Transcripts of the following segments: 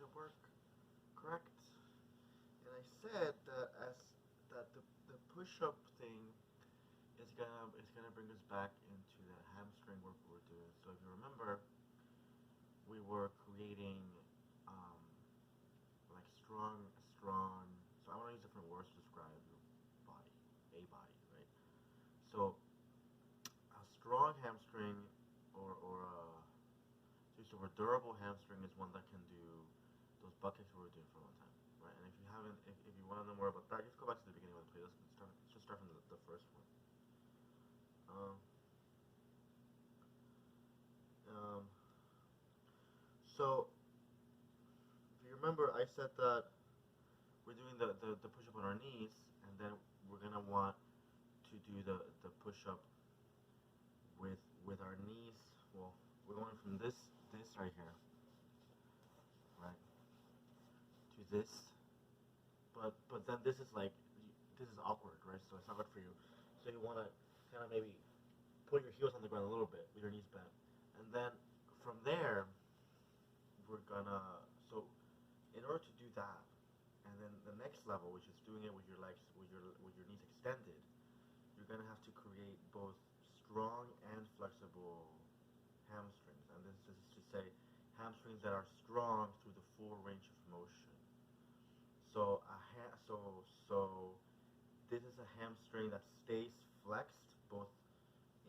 push-up work, correct? And I said that the push-up thing is gonna bring us back into that hamstring work we were doing. So if you remember, we were creating um, like strong. So I want to use different words to describe your body, a body, right? So a strong hamstring so a durable hamstring is one that can do those butt kicks we were doing for a long time, right? And if you haven't, if you want to know more about that, just go back to the beginning of the playlist. Let's just start from the first one. Um, um, so if you remember, I said that we're doing the push up on our knees, and then we're gonna want to do the push up with our knees. Well, we're going from this right here, right, to this. But then this is awkward, right? So it's not good for you. So you want to kind of maybe put your heels on the ground a little bit with your knees bent, and then from there we're gonna so in order to do that, and then the next level, which is doing it with your legs with your knees extended, you're gonna have to create both strong and flexible hamstrings, and this is to say hamstrings that are strong through the full range of motion. So so this is a hamstring that stays flexed both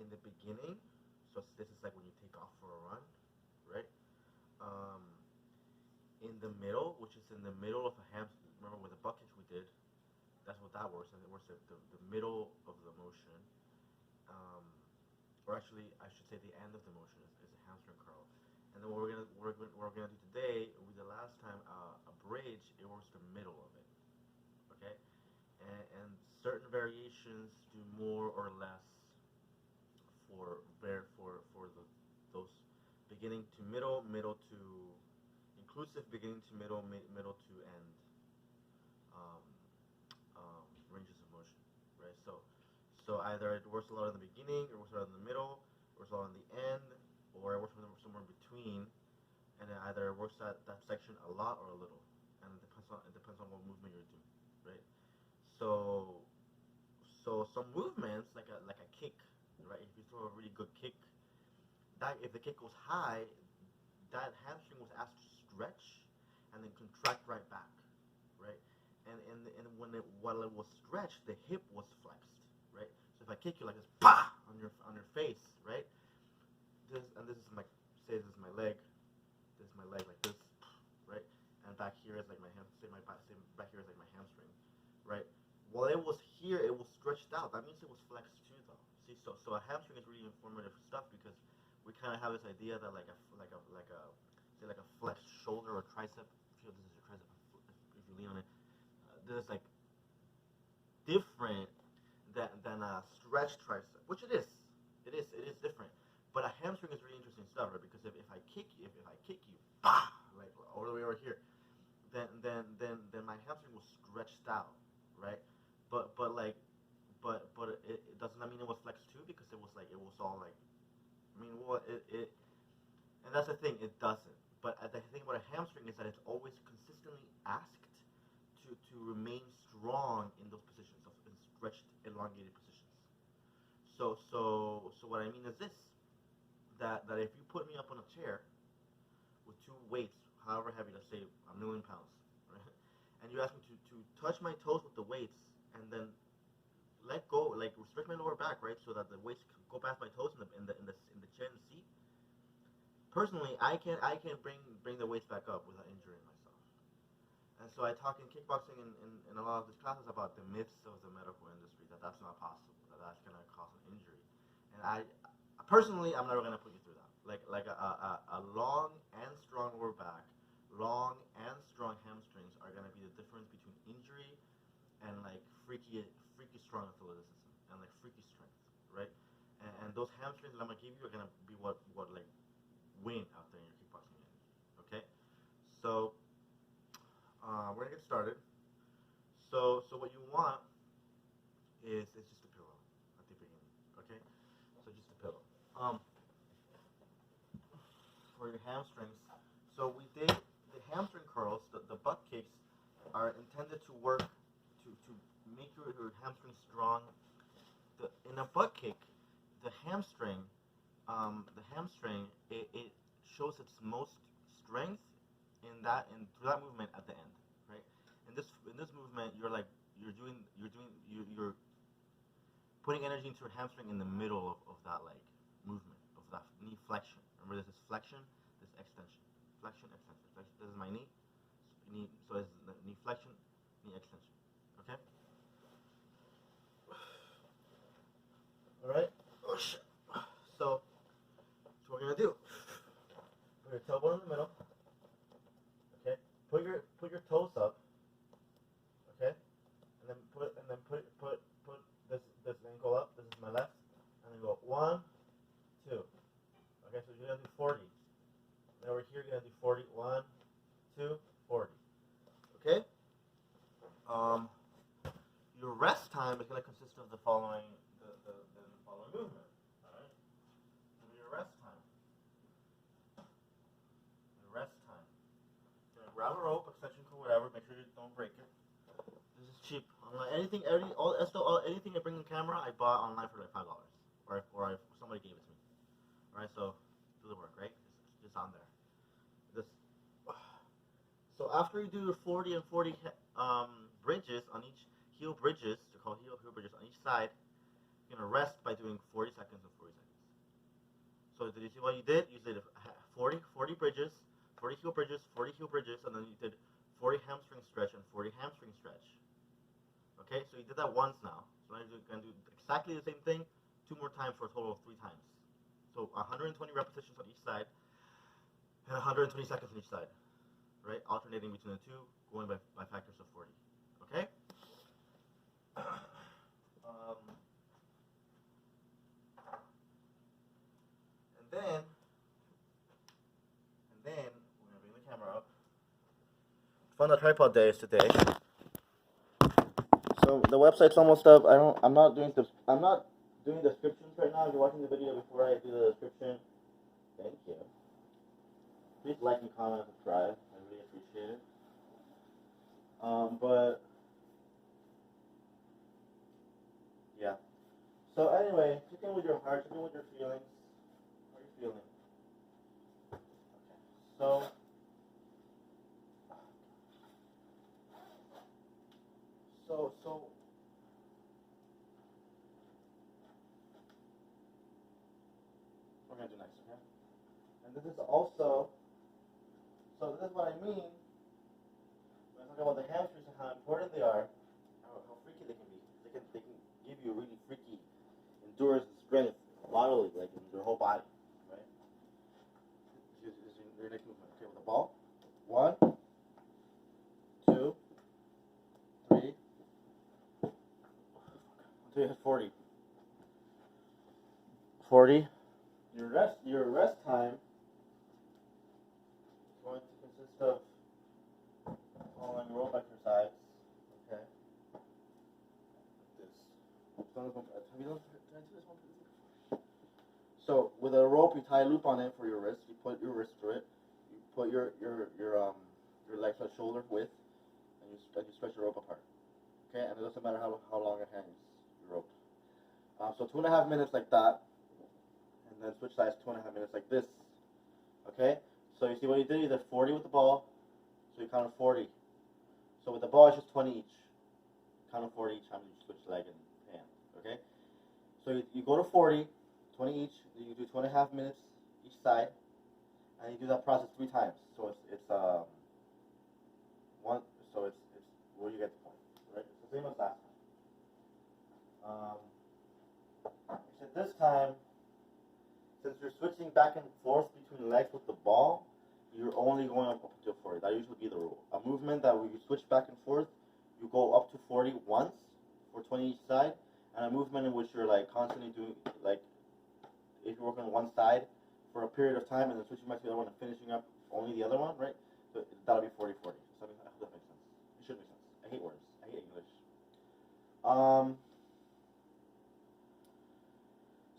in the beginning. So this is like when you take off for a run, right? Um, in the middle, which is in the middle of a hamstring. Remember with the butt kicks we did, that's what that works. And it works at the middle of the motion. Um, or actually, I should say the end of the motion is a hamstring curl. And then what we're gonna do today, we did last time a bridge. It works the middle of it, okay? And certain variations do more or less for those beginning to middle, middle to inclusive, beginning to middle, middle to end um, ranges of motion, right? So either it works a lot in the beginning, or it works a lot in the middle, or works a lot in the end, or it works somewhere in between, and it either works that section a lot or a little, and it depends on what movement you're doing, right? So some movements like a kick, right? If you throw a really good kick, that if the kick goes high, that hamstring was asked to stretch and then contract right back, right? And while it was stretched, the hip was flexed, right? So if I kick you like this, pa, on your face, right? This is my this is my leg. This is my leg like this, right? And back here is like my ham. Say back here is like my hamstring, right? While it was here, it was stretched out. That means it was flexed too, though. See, so a hamstring is really informative stuff because we kind of have this idea that like a say like a flexed shoulder or tricep. Feel this is your tricep. If you lean on it, this is like different than a stretched tricep, which it is. It is different. But a hamstring is really interesting stuff, right? Because if I kick you, bah, like all the way over here, then my hamstring was stretched out, right? But like, it doesn't that mean it was flexed too? Because it was all like, I mean, well, and that's the thing, it doesn't. But the thing about a hamstring is that it's always consistently asked to remain strong in those positions, in stretched, elongated positions. So what I mean is this: that if you put me up on a chair with two weights, however heavy, let's say 1,000,000 pounds, right? And you ask me to touch my toes with the weights and then let go, like stretch my lower back, right, so that the weights can go past my toes in the chair and the seat. Personally, I can't bring the weights back up without injuring myself. And so I talk in kickboxing in a lot of these classes about the myths of the medical industry, that's not possible, that's gonna cause an injury. And I personally, I'm never gonna put you through that. Like a long and strong lower back, long and strong hamstrings are gonna be the difference between injury and like freaky strong athleticism and like freaky strength, right? And those hamstrings that I'm gonna give you are gonna be what like win out there in your kickboxing game. Okay, so we're gonna get started. So what you want is just a pillow at the beginning. Okay, so just a pillow. For your hamstrings. So we did the hamstring curls, the butt kicks, are intended to work to make your hamstring strong. In a butt kick, the hamstring, it shows its most strength through that movement at the end, right? In this movement, you're putting energy into your hamstring in the middle of that like movement of that knee flexion. Remember, this is flexion, this extension, flexion, extension. This is my knee, so this is the knee flexion, knee extension. Okay. All right. Oh shit. So what we're gonna do? Put your tailbone in the middle. Okay. Put your toes up. Okay. And then put this ankle up. This is my left. And then go 1, 2. Okay. So you're gonna do 40. Then over here you're gonna do 40. 1, 2, 40. Okay. Your rest time is gonna consist of the following movement. All right. So your rest time. You're gonna grab a rope, extension cord, whatever. Make sure you don't break it. This is cheap. Anything I bring in camera, I bought online for like $5, or somebody gave it to me. All right. So do the work, right? It's on there. So after you do your 40 and 40 bridges on each heel bridges, they're called heel bridges on each side. You're gonna rest by doing 40 seconds and 40 seconds. So did you see what you did? You did 40 bridges, 40 heel bridges, 40 heel bridges, and then you did 40 hamstring stretch and 40 hamstring stretch. Okay, so you did that once now. So now you're gonna do exactly the same thing 2 more times for a total of 3 times. So 120 repetitions on each side and 120 seconds on each side. Right, alternating between the two, going by factors of 40. Okay. And then we're gonna bring the camera up. Fun the tripod day is today. So the website's almost up. I'm not doing descriptions right now. If you're watching the video before I do the description, thank you. Please like and comment and subscribe. I really appreciate it. But yeah. So anyway, check in with your heart, check in with your feelings. How are you feeling? Okay. So we're gonna do next, okay? And this is also. So this is what I mean when I talk about the hamstrings and how important they are, how freaky they can be. They can give you really freaky endurance and strength bodily, like in your whole body, right? This is your next movement. Okay, with the ball. 1, 2, 3. Until you hit 40. 40. Your rest time going to consist of following rope exercise. Okay. Like this. Have you done this one? So with a rope, you tie a loop on it for your wrist. You put your wrist through it. You put your legs at shoulder width, and you stretch your rope apart. Okay, and it doesn't matter how long it hangs your rope. So 2.5 minutes like that, and then switch sides 2.5 minutes like this. Okay. So you see what you did? You did 40 with the ball, so you counted 40. So with the ball, it's just 20 each. Count of 40 each time you switch leg and hand. Okay. So you go to 40, 20 each. You do 2.5 minutes each side, and you do that process 3 times. So it's one. So it's where you get the point, right? It's the same as last time. Except this time, since you're switching back and forth between legs with the ball, you're only going up to 40. That usually be the rule. A movement that when you switch back and forth, you go up to 40 once for 20 each side, and a movement in which you're like constantly doing, like if you're working on one side for a period of time and then switching back to the other one and finishing up only the other one, right? So that'll be 40-40. So I hope that makes sense. It should make sense. I hate words. I hate English.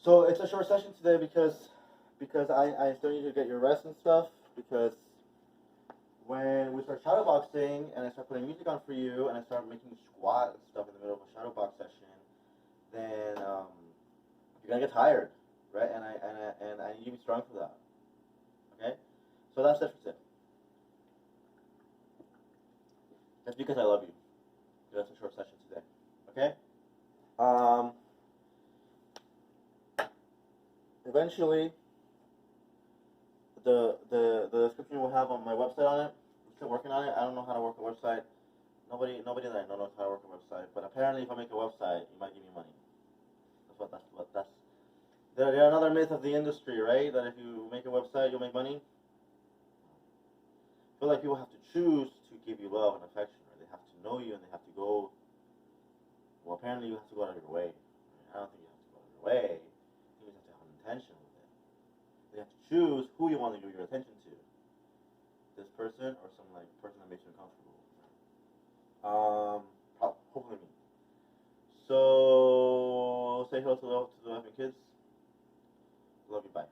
So it's a short session today because I still need to get your rest and stuff, because when we start shadowboxing and I start putting music on for you and I start making you squat and stuff in the middle of a shadowbox session, then you're gonna get tired, right? And I need you to be strong for that. Okay? So that's it for today. That's because I love you. That's a short session today. Okay? Eventually, the description will have on my website on it. I'm still working on it. I don't know how to work a website. Nobody that I know knows how to work a website. But apparently, if I make a website, you might give me money. That's. They're another myth of the industry, right? That if you make a website, you'll make money. I feel like people have to choose to give you love and affection, right? They have to know you and they have to go. Well, apparently, you have to go out of your way. I don't think you have to go out of your way. I think you have to have an intention with it. You have to choose who you want to give your attention to. This person or some like person that makes you uncomfortable. Hopefully me. So say hello to the kids. Love you. Bye.